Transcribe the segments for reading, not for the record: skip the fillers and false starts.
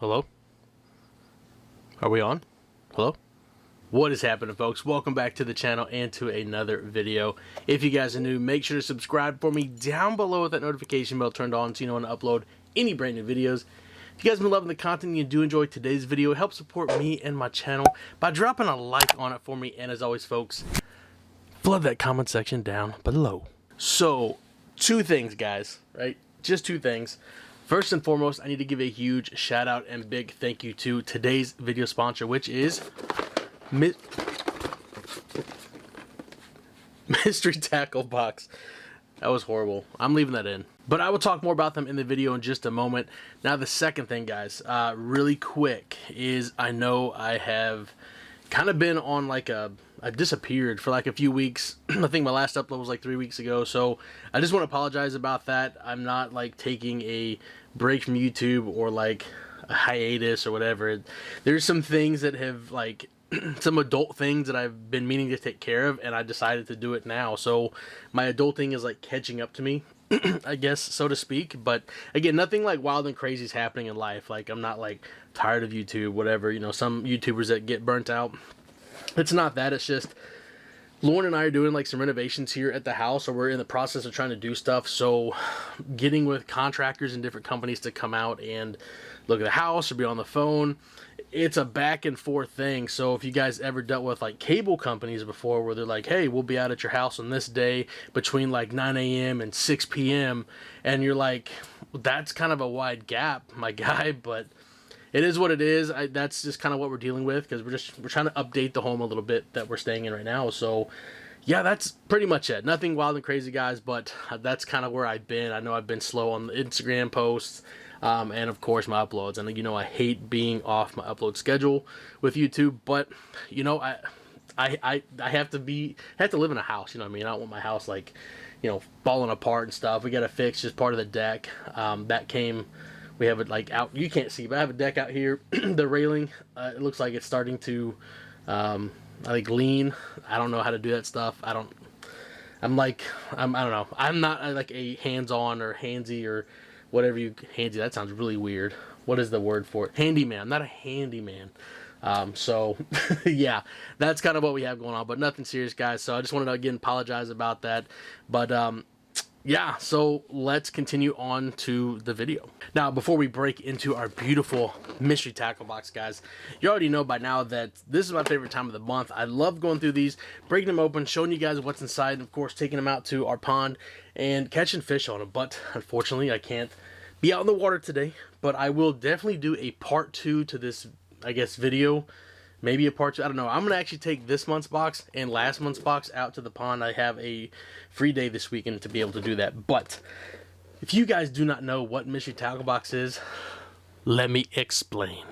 Hello? Are we on? Hello? What is happening, folks? Welcome back to the channel and to another video. If you guys are new, make sure to subscribe for me down below with that notification bell turned on so you know when to upload any brand new videos. If you guys have been loving the content and you do enjoy today's video, help support me and my channel by dropping a like on it for me. And as always, folks, flood that comment section down below. So, two things, guys, right? Just two things. First and foremost, I need to give a huge shout out and big thank you to today's video sponsor, which is Mystery Tackle Box. That was horrible. I'm leaving that in. But I will talk more about them in the video in just a moment. Now, the second thing, guys, really quick, is I know I have kind of been on like I disappeared for like a few weeks. I think my last upload was like 3 weeks ago. So I just want to apologize about that. I'm not like taking a break from YouTube or like a hiatus or whatever. There's some things that have like some adult things that I've been meaning to take care of, and I decided to do it now. So my adulting is like catching up to me, I guess, so to speak. But again, nothing like wild and crazy is happening in life. Like, I'm not like tired of YouTube, whatever. You know, some YouTubers that get burnt out. It's not that. It's just Lauren and I are doing like some renovations here at the house, or we're in the process of trying to do stuff. So getting with contractors and different companies to come out and look at the house or be on the phone, it's a back and forth thing. So if you guys ever dealt with like cable companies before, where they're like, hey, we'll be out at your house on this day between like 9 a.m. and 6 p.m. And you're like, that's kind of a wide gap, my guy, but it is what it is. That's just kind of what we're dealing with, because we're trying to update the home a little bit that we're staying in right now. So yeah, that's pretty much it. Nothing wild and crazy, guys, but that's kind of where I've been. I know I've been slow on the Instagram posts, and of course my uploads. And you know, I hate being off my upload schedule with YouTube, but you know, I have to live in a house. You know what I mean? I don't want my house like, you know, falling apart and stuff. We got to fix just part of the deck that came. We have it like out, you can't see, but I have a deck out here. The railing, it looks like it's starting to, I think, lean. I don't know how to do that stuff. I don't know. I'm not like a hands-on or handsy or whatever handsy. That sounds really weird. What is the word for it? Handyman. I'm not a handyman. So yeah, that's kind of what we have going on, but nothing serious, guys. So I just wanted to again apologize about that. But, yeah, so let's continue on to the video. Now, before we break into our beautiful mystery tackle box, guys, you already know by now that this is my favorite time of the month. I love going through these, breaking them open, showing you guys what's inside, and of course taking them out to our pond and catching fish on them. But unfortunately, I can't be out in the water today, but I will definitely do a part 2 to this, I guess, video. Maybe a part 2. I don't know. I'm going to actually take this month's box and last month's box out to the pond. I have a free day this weekend to be able to do that. But if you guys do not know what Mystery Tackle Box is, let me explain.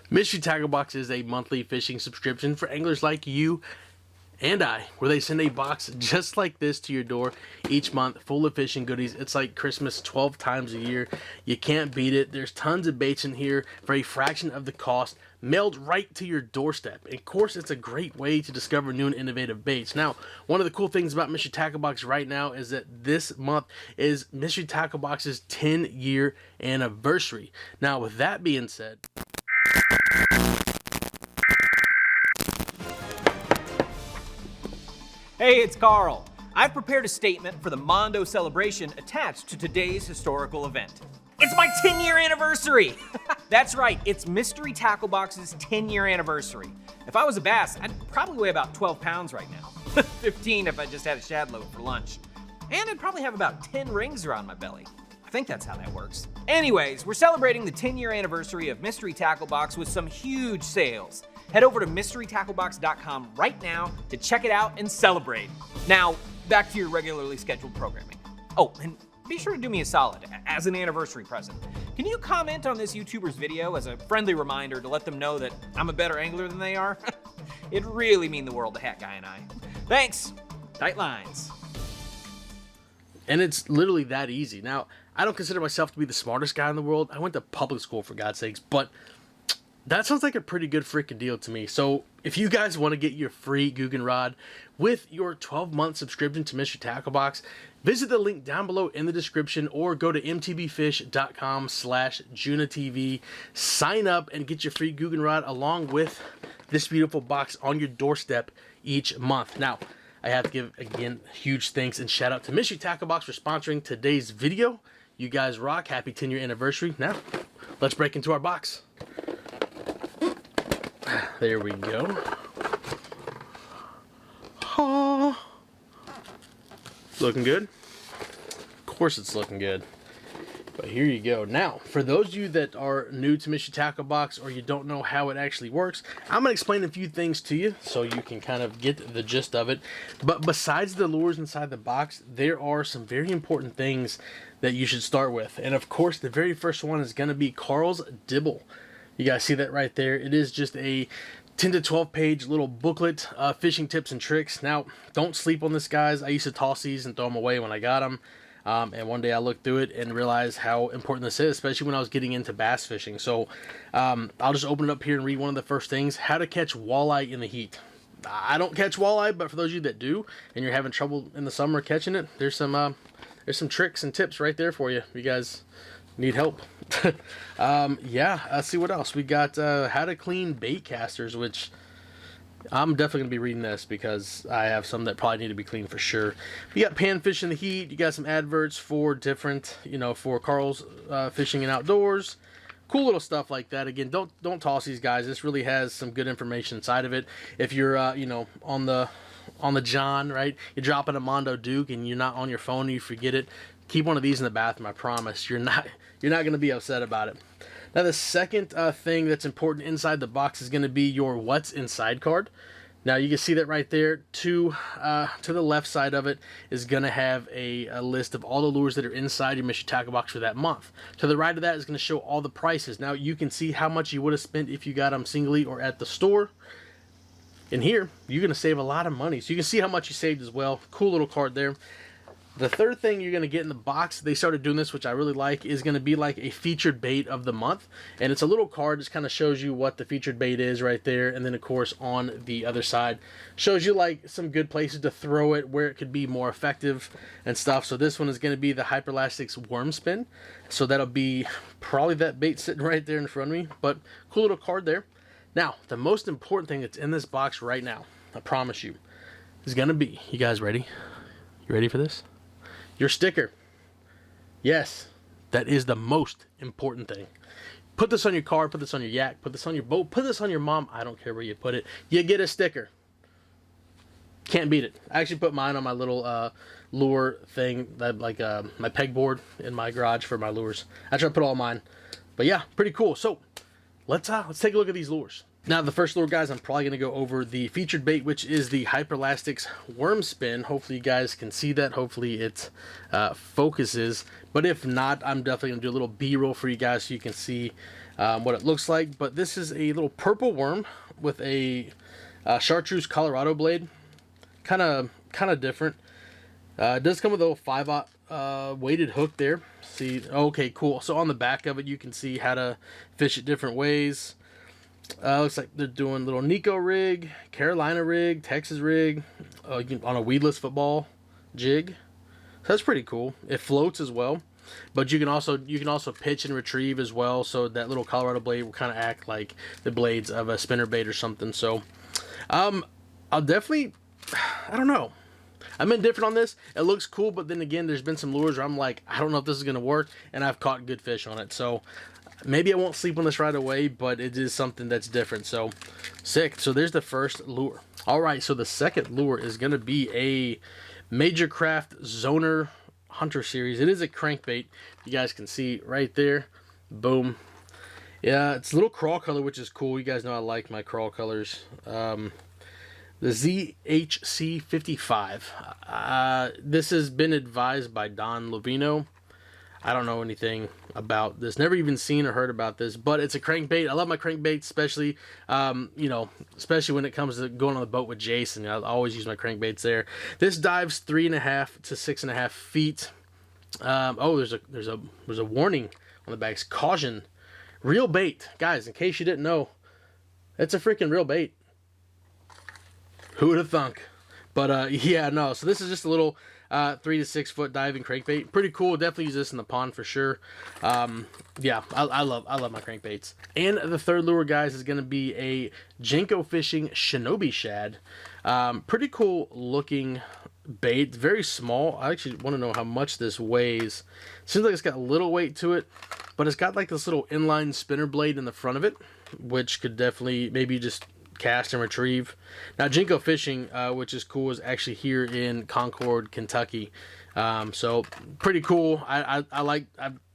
Mystery Tackle Box is a monthly fishing subscription for anglers like you and I, where they send a box just like this to your door each month, full of fishing goodies. It's like Christmas 12 times a year. You can't beat it. There's tons of baits in here for a fraction of the cost, mailed right to your doorstep. And of course, it's a great way to discover new and innovative baits. Now, one of the cool things about Mystery Tackle Box right now is that this month is Mystery Tackle Box's 10-year anniversary. Now, with that being said, hey, it's Karl. I've prepared a statement for the Mondo celebration attached to today's historical event. It's my 10-year anniversary! That's right, it's Mystery Tackle Box's 10-year anniversary. If I was a bass, I'd probably weigh about 12 pounds right now. 15 if I just had a shad load for lunch. And I'd probably have about 10 rings around my belly. I think that's how that works. Anyways, we're celebrating the 10-year anniversary of Mystery Tackle Box with some huge sales. Head over to MysteryTackleBox.com right now to check it out and celebrate. Now, back to your regularly scheduled programming. Oh, and be sure to do me a solid, as an anniversary present. Can you comment on this YouTuber's video as a friendly reminder to let them know that I'm a better angler than they are? It'd really mean the world to Hat Guy and I. Thanks. Tight lines. and it's literally that easy. Now, I don't consider myself to be the smartest guy in the world. I went to public school, for God's sakes, but that sounds like a pretty good freaking deal to me. So if you guys want to get your free Googan rod with your 12-month subscription to Mystery Tackle Box, visit the link down below in the description or go to mtbfish.com/JuNaTV. Sign up and get your free Googan rod along with this beautiful box on your doorstep each month. Now, I have to give, again, huge thanks and shout out to Mystery Tackle Box for sponsoring today's video. You guys rock. Happy 10-year anniversary. Now, let's break into our box. There we go. Oh, looking good? Of course it's looking good. But here you go. Now, for those of you that are new to Mystery Tackle Box or you don't know how it actually works, I'm going to explain a few things to you so you can kind of get the gist of it. But besides the lures inside the box, there are some very important things that you should start with. And of course, the very first one is going to be Karls Dibble. You guys see that right there? It is just a 10 to 12 page little booklet, fishing tips and tricks. Now, don't sleep on this, guys. I used to toss these and throw them away when I got them. And one day I looked through it and realized how important this is, especially when I was getting into bass fishing. So I'll just open it up here and read one of the first things: how to catch walleye in the heat. I don't catch walleye, but for those of you that do and you're having trouble in the summer catching it, there's some tricks and tips right there for you. You guys need help. Yeah, let's see what else we got. How to clean bait casters, which I'm definitely gonna be reading this because I have some that probably need to be cleaned for sure. You got panfish in the heat. You got some adverts for different, for Karls fishing and outdoors. Cool little stuff like that. Again, don't toss these, guys. This really has some good information inside of it. If you're on the John, right? You're dropping a Mondo Duke and you're not on your phone and you forget it, keep one of these in the bathroom. I promise you're not going to be upset about it. Now, the second thing that's important inside the box is going to be your What's Inside card. Now, you can see that right there. To the left side of it is going to have a list of all the lures that are inside your Mystery Tackle Box for that month. To the right of that is going to show all the prices. Now, you can see how much you would have spent if you got them singly or at the store. In here, you're going to save a lot of money. So you can see how much you saved as well. Cool little card there. The third thing you're going to get in the box, they started doing this, which I really like, is going to be like a featured bait of the month. And it's a little card, just kind of shows you what the featured bait is right there. And then, of course, on the other side, shows you like some good places to throw it, where it could be more effective and stuff. So this one is going to be the Hyperelastics Worm Spin. So that'll be probably that bait sitting right there in front of me. But cool little card there. Now, the most important thing that's in this box right now, I promise you, is going to be, you guys ready? You ready for this? Your sticker. Yes, that is the most important thing. Put this on your car, put this on your yak, put this on your boat, put this on your mom. I don't care where you put it. You get a sticker. Can't beat it. I actually put mine on my little lure thing, that my pegboard in my garage for my lures. I try to put all mine. But yeah, pretty cool. So let's take a look at these lures. Now, the first lure, guys, I'm probably going to go over the featured bait, which is the Hyperelastics Worm Spin. Hopefully you guys can see that. Hopefully it focuses. But if not, I'm definitely going to do a little B-roll for you guys so you can see what it looks like. But this is a little purple worm with a chartreuse Colorado blade. Kind of different. It does come with a little 5/0 weighted hook there. See, okay, cool. So on the back of it, you can see how to fish it different ways. Looks like they're doing little Nico rig, Carolina rig, Texas rig, on a weedless football jig. So that's pretty cool. It floats as well, but you can also pitch and retrieve as well. So that little Colorado blade will kind of act like the blades of a spinnerbait or something. So I'll definitely, I don't know. I'm indifferent on this. It looks cool, but then again, there's been some lures where I'm like, I don't know if this is going to work, and I've caught good fish on it. So maybe I won't sleep on this right away, but it is something that's different. So sick. So there's the first lure. All right, so the second lure is going to be a Major Craft Zoner Hunter series. It is a crankbait. You guys can see right there. Boom. Yeah, it's a little crawl color, which is cool. You guys know I like my crawl colors. The ZHC 55. This has been advised by Don Lovino. I don't know anything about this. Never even seen or heard about this, but it's a crankbait. I love my crankbaits, especially, especially when it comes to going on the boat with Jason. I always use my crankbaits there. This dives 3.5 to 6.5 feet. There's a warning on the back. Caution, real bait, guys. In case you didn't know, It's a freaking real bait. Who would have thunk? But yeah, no. So this is just a little 3 to 6 foot diving crankbait. Pretty cool. Definitely use this in the pond for sure. Yeah, I love my crankbaits. And the third lure, guys, is going to be a JuNaTV.Fishing Shinobi shad. Pretty cool looking bait. Very small. I actually want to know how much this weighs. Seems like it's got a little weight to it, but it's got like this little inline spinner blade in the front of it, which could definitely maybe just cast and retrieve. Now JuNaTV.Fishing, which is cool, is actually here in Concord, Kentucky. So pretty cool. I like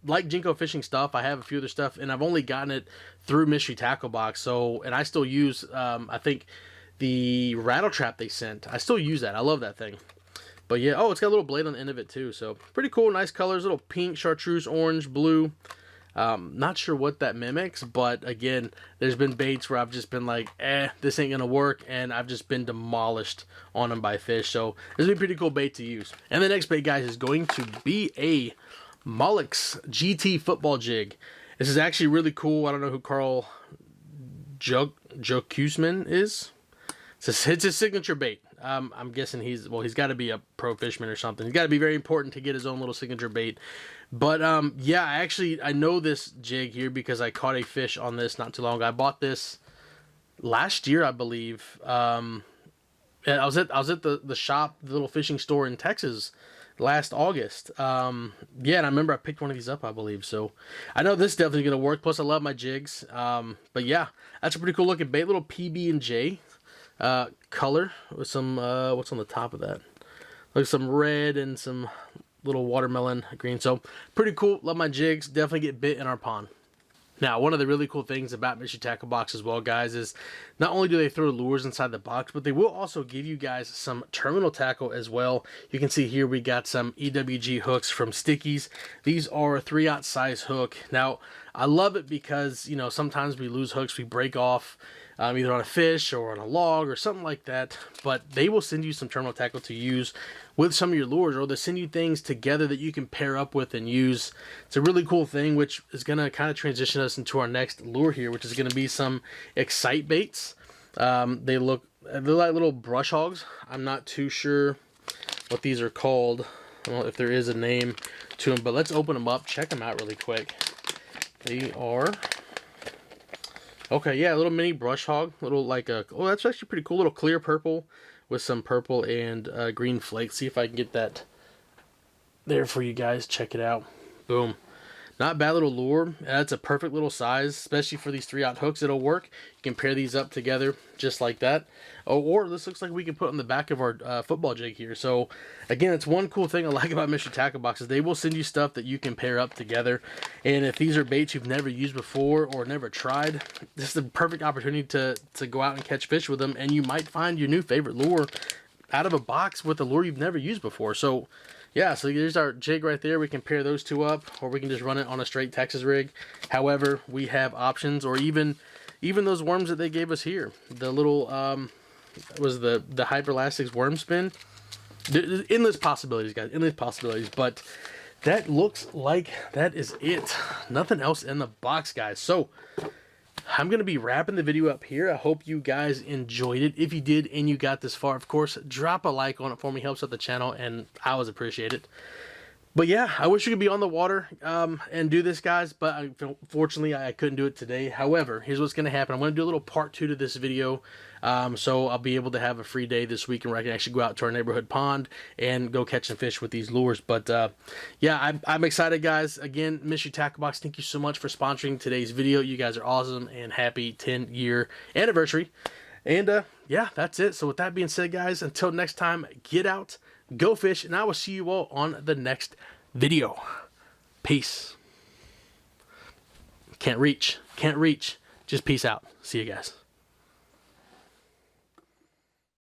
JuNaTV.Fishing stuff. I have a few other stuff, and I've only gotten it through Mystery Tackle Box. So, and I still use I think the rattle trap they sent. I still use that. I love that thing. But yeah, oh, it's got a little blade on the end of it too. So pretty cool, nice colors, little pink, chartreuse, orange, blue. Not sure what that mimics, but again, there's been baits where I've just been like, this ain't gonna work, and I've just been demolished on them by fish. So this is a pretty cool bait to use. And the next bait, guys, is going to be a Mailbox GT football jig. This is actually really cool. I don't know who Karl Jokusman is. It's his signature bait. I'm guessing he's got to be a pro fisherman or something. He's got to be very important to get his own little signature bait. But yeah, I know this jig here because I caught a fish on this not too long ago. I bought this last year, I believe. I was at the shop, the little fishing store in Texas last August. Yeah, and I remember I picked one of these up, I believe. So I know this is definitely gonna work. Plus, I love my jigs. But yeah, that's a pretty cool looking bait. Little PB&J color with some what's on the top of that? Like some red and some little watermelon green. So pretty cool. Love my jigs. Definitely get bit in our pond. Now, one of the really cool things about Mystery Tackle Box as well, guys, is not only do they throw lures inside the box, but they will also give you guys some terminal tackle as well. You can see here we got some EWG hooks from Stickies. These are a 3/0 size hook. Now, I love it because, you know, sometimes we lose hooks, we break off either on a fish or on a log or something like that, but they will send you some terminal tackle to use with some of your lures, or they'll send you things together that you can pair up with and use. It's a really cool thing, which is going to kind of transition us into our next lure here, which is going to be some excite baits. They're like little brush hogs. I'm not too sure what these are called. I don't know if there is a name to them, but let's open them up, check them out really quick. They are... okay, yeah, a little mini brush hog, little like a, oh, that's actually pretty cool, little clear purple with some purple and green flakes. See if I can get that there for you guys. Check it out. Boom. Not bad little lure. That's a perfect little size, especially for these 3/0 hooks. It'll work. You can pair these up together just like that. Oh, or this looks like we can put on the back of our football jig here. So again, it's one cool thing I like about Mystery Tackle Boxes. They will send you stuff that you can pair up together. And if these are baits you've never used before or never tried, this is the perfect opportunity to go out and catch fish with them. And you might find your new favorite lure out of a box with a lure you've never used before. So yeah, so there's our jig right there. We can pair those two up, or we can just run it on a straight Texas rig. However, we have options, or even those worms that they gave us here. The little, was the Hyperlastics worm spin. There's endless possibilities, guys, endless possibilities. But that looks like that is it. Nothing else in the box, guys. So I'm going to be wrapping the video up here. I hope you guys enjoyed it. If you did and you got this far, of course, drop a like on it for me. Helps out the channel, and I always appreciate it. But yeah, I wish you could be on the water and do this, guys, but fortunately I couldn't do it today. However, here's what's going to happen. I'm going to do a little part 2 to this video, so I'll be able to have a free day this week where I can actually go out to our neighborhood pond and go catch some fish with these lures. But yeah, I'm excited, guys. Again, Mystery Tackle Box, thank you so much for sponsoring today's video. You guys are awesome, and happy 10-year anniversary. And yeah, that's it. So with that being said, guys, until next time, get out, go fish, and I will see you all on the next video. Peace. Can't reach. Just peace out. See you guys.